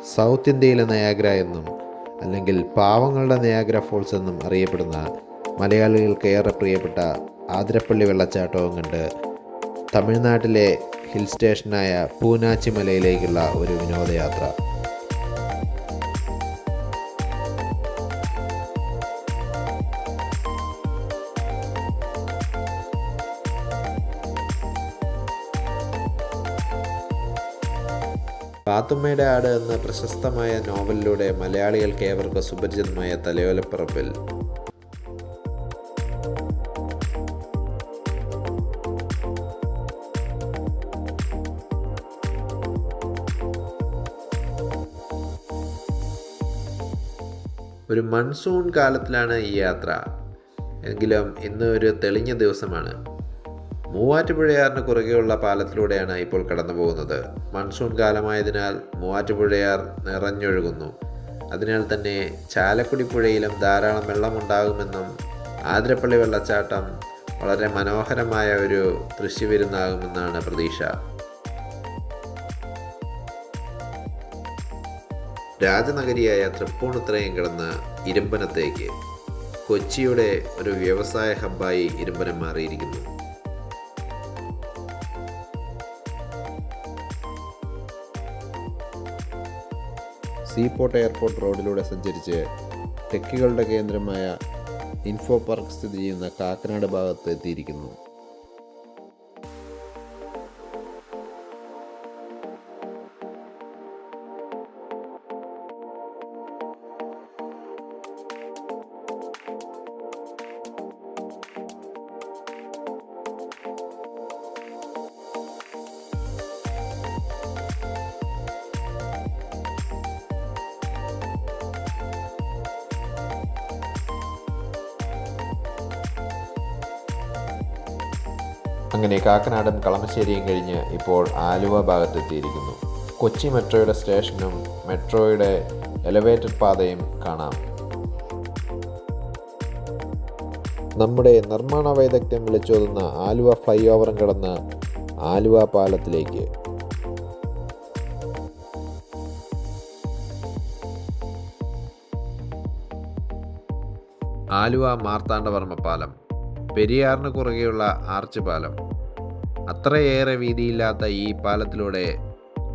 South ഇന്ത്യയിലെ Niagara എന്നും അല്ലെങ്കിൽ പാവങ്ങളുടെ നയാഗ്ര ഫോൾസ് എന്നും അറിയപ്പെടുന്ന മലയാളികൾക്ക് ഏറെ പ്രിയപ്പെട്ട ആതിരപ്പള്ളി വെള്ളച്ചാട്ടവും കണ്ട് തമിഴ്നാട്ടിലെ ഹിൽ സ്റ്റേഷനായ പൂനാച്ചി മലയിലേക്കുള്ള ഒരു വിനോദയാത്ര. പാത്തുമ്മയുടെ ആട് എന്ന പ്രശസ്തമായ നോവലിലൂടെ മലയാളികൾക്ക് ഏവർക്കും സുപരിചിതമായ തലയോലപ്പറമ്പിൽ ഒരു മൺസൂൺ കാലത്തിലാണ് ഈ യാത്ര. എങ്കിലും ഇന്ന് ഒരു തെളിഞ്ഞ ദിവസമാണ്. മൂവാറ്റുപുഴയാറിന് കുറുകെയുള്ള പാലത്തിലൂടെയാണ് ഇപ്പോൾ കടന്നു പോകുന്നത്. മൺസൂൺ കാലമായതിനാൽ മൂവാറ്റുപുഴയാർ നിറഞ്ഞൊഴുകുന്നു. അതിനാൽ തന്നെ ചാലക്കുടി പുഴയിലും ധാരാളം വെള്ളമുണ്ടാകുമെന്നും ആതിരപ്പള്ളി വെള്ളച്ചാട്ടം വളരെ മനോഹരമായ ഒരു ദൃശ്യവിരുന്നാകുമെന്നാണ് പ്രതീക്ഷ. രാജനഗരിയായ തൃപ്പൂണിത്തുറയും കടന്ന് ഇരുമ്പനത്തേക്ക് കൊച്ചിയുടെ ഒരു വ്യവസായ ഹബ്ബായി ഇരുമ്പനം മാറിയിരിക്കുന്നു. സീപോർട്ട് എയർപോർട്ട് റോഡിലൂടെ സഞ്ചരിച്ച് ടെക്കുകളുടെ കേന്ദ്രമായ ഇൻഫോ പാർക്ക് സ്ഥിതി ചെയ്യുന്ന കാക്കനാട് ഭാഗത്ത് എത്തിയിരിക്കുന്നു. അങ്ങനെ കാക്കനാടും കളമശ്ശേരിയും കഴിഞ്ഞ് ഇപ്പോൾ ആലുവ ഭാഗത്തെത്തിയിരിക്കുന്നു. കൊച്ചി മെട്രോയുടെ സ്റ്റേഷനും മെട്രോയുടെ എലവേറ്റഡ് പാതയും കാണാം. നമ്മുടെ നിർമ്മാണ വൈദഗ്ധ്യം വിളിച്ചോതുന്ന ആലുവ ഫ്ലൈ ഓവറും കടന്ന് ആലുവ പാലത്തിലേക്ക്. ആലുവ മാർത്താണ്ഡവർമ്മ പാലം, പെരിയാറിന് കുറുകെയുള്ള ആർച്ച് പാലം. അത്രയേറെ വീതിയില്ലാത്ത ഈ പാലത്തിലൂടെ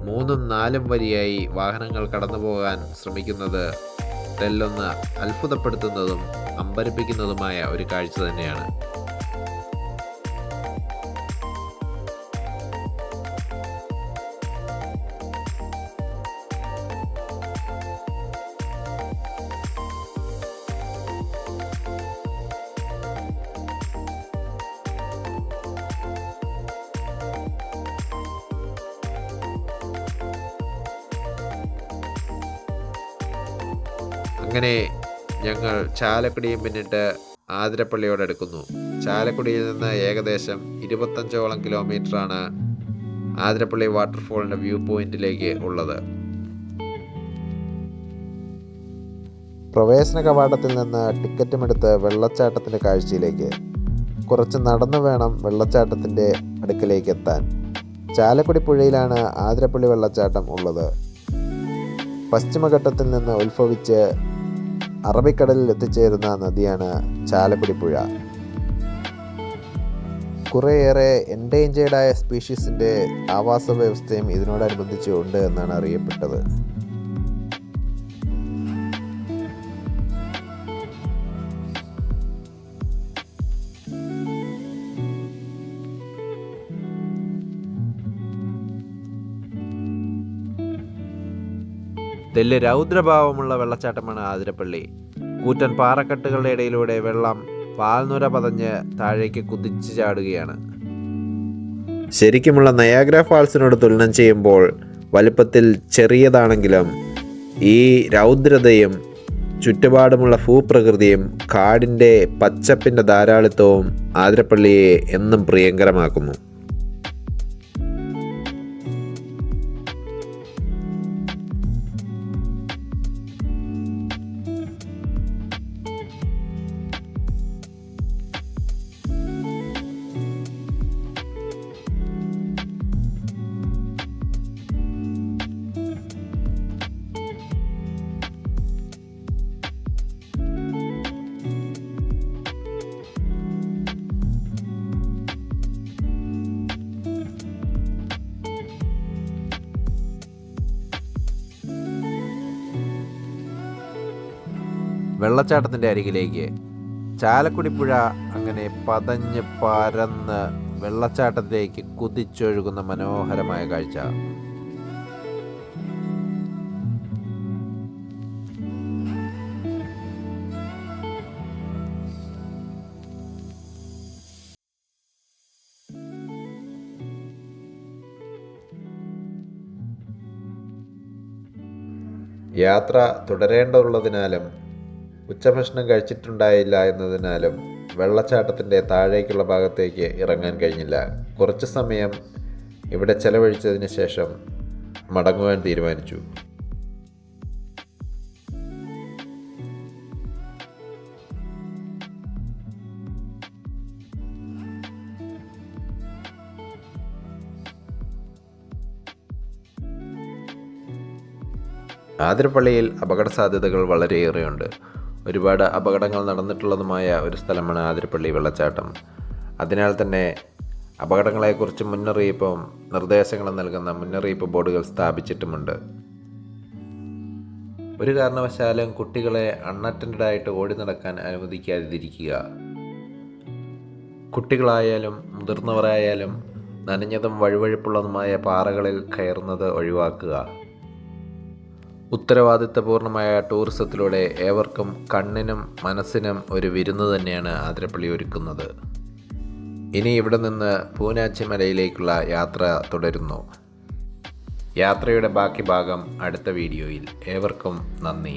3ഉം 4ഉം വരിയായി വാഹനങ്ങൾ കടന്നു പോകാൻ ശ്രമിക്കുന്നത് തെല്ലൊന്ന് അത്ഭുതപ്പെടുത്തുന്നതും അമ്പരപ്പിക്കുന്നതുമായ ഒരു കാഴ്ച തന്നെയാണ്. അങ്ങനെ ഞങ്ങൾ ചാലക്കുടിയും പിന്നിട്ട് ആതിരപ്പള്ളിയോടടുക്കുന്നു. ചാലക്കുടിയിൽ നിന്ന് ഏകദേശം 25ഓളം കിലോമീറ്ററാണ് ആതിരപ്പള്ളി വാട്ടർഫോളിൻ്റെ വ്യൂ പോയിന്റിലേക്ക് ഉള്ളത്. പ്രവേശന കവാടത്തിൽ നിന്ന് ടിക്കറ്റുമെടുത്ത് വെള്ളച്ചാട്ടത്തിൻ്റെ കാഴ്ചയിലേക്ക്. കുറച്ച് നടന്നു വേണം വെള്ളച്ചാട്ടത്തിൻ്റെ അടുക്കലേക്ക് എത്താൻ. ചാലക്കുടി പുഴയിലാണ് ആതിരപ്പള്ളി വെള്ളച്ചാട്ടം ഉള്ളത്. പശ്ചിമഘട്ടത്തിൽ നിന്ന് ഉത്ഭവിച്ച് അറബിക്കടലിൽ എത്തിച്ചേരുന്ന നദിയാണ് ചാലക്കുടി പുഴ. കുറേയേറെ എൻഡേഞ്ചേർഡായ സ്പീഷീസിൻ്റെ ആവാസ വ്യവസ്ഥയും ഇതിനോടനുബന്ധിച്ച് ഉണ്ട് എന്നാണ് അറിയപ്പെട്ടത്. തെല്ല് രൗദ്രഭാവമുള്ള വെള്ളച്ചാട്ടമാണ് ആതിരപ്പള്ളി. കൂറ്റൻ പാറക്കെട്ടുകളുടെ ഇടയിലൂടെ വെള്ളം പാൽനുര പതഞ്ഞ് താഴേക്ക് കുതിച്ചു ചാടുകയാണ്. ശരിക്കുമുള്ള നയാഗ്ര ഫാൾസിനോട് തുലനം ചെയ്യുമ്പോൾ വലുപ്പത്തിൽ ചെറിയതാണെങ്കിലും ഈ രൗദ്രതയും ചുറ്റുപാടുമുള്ള ഭൂപ്രകൃതിയും കാടിൻ്റെ പച്ചപ്പിൻ്റെ ധാരാളിത്തവും ആതിരപ്പള്ളിയെ എന്നും പ്രിയങ്കരമാക്കുന്നു. വെള്ളച്ചാട്ടത്തിൻ്റെ അരികിലേക്ക്. ചാലക്കുടി പുഴ അങ്ങനെ പതഞ്ഞ് പരന്ന് വെള്ളച്ചാട്ടത്തിലേക്ക് കുതിച്ചൊഴുകുന്ന മനോഹരമായ കാഴ്ച. യാത്ര തുടരേണ്ടതുള്ളതിനാലും ഉച്ചഭക്ഷണം കഴിച്ചിട്ടുണ്ടായില്ല എന്നതിനാലും വെള്ളച്ചാട്ടത്തിൻ്റെ താഴേക്കുള്ള ഭാഗത്തേക്ക് ഇറങ്ങാൻ കഴിഞ്ഞില്ല. കുറച്ച് സമയം ഇവിടെ ചെലവഴിച്ചതിന് ശേഷം മടങ്ങുവാൻ തീരുമാനിച്ചു. ആതിരപ്പള്ളിയിൽ അപകട സാധ്യതകൾ വളരെയേറെയുണ്ട്. ഒരുപാട് അപകടങ്ങൾ നടന്നിട്ടുള്ളതുമായ ഒരു സ്ഥലമാണ് ആതിരപ്പള്ളി വെള്ളച്ചാട്ടം. അതിനാൽ തന്നെ അപകടങ്ങളെക്കുറിച്ച് മുന്നറിയിപ്പും നിർദ്ദേശങ്ങളും നൽകുന്ന മുന്നറിയിപ്പ് ബോർഡുകൾ സ്ഥാപിച്ചിട്ടുമുണ്ട്. ഒരു കാരണവശാലും കുട്ടികളെ അൺഅറ്റൻഡായിട്ട് ഓടി നടക്കാൻ അനുവദിക്കാതിരിക്കുക. കുട്ടികളായാലും മുതിർന്നവരായാലും നനഞ്ഞതും വഴുവഴുപ്പുള്ളതുമായ പാറകളിൽ കയറുന്നത് ഒഴിവാക്കുക. ഉത്തരവാദിത്തപൂർണമായ ടൂറിസത്തിലൂടെ ഏവർക്കും കണ്ണിനും മനസ്സിനും ഒരു വിരുന്ന് തന്നെയാണ് ആതിരപ്പള്ളി ഒരുക്കുന്നത്. ഇനി ഇവിടെ നിന്ന് പൂനാച്ചി മലയിലേക്കുള്ള യാത്ര തുടരുന്നു. യാത്രയുടെ ബാക്കി ഭാഗം അടുത്ത വീഡിയോയിൽ. ഏവർക്കും നന്ദി.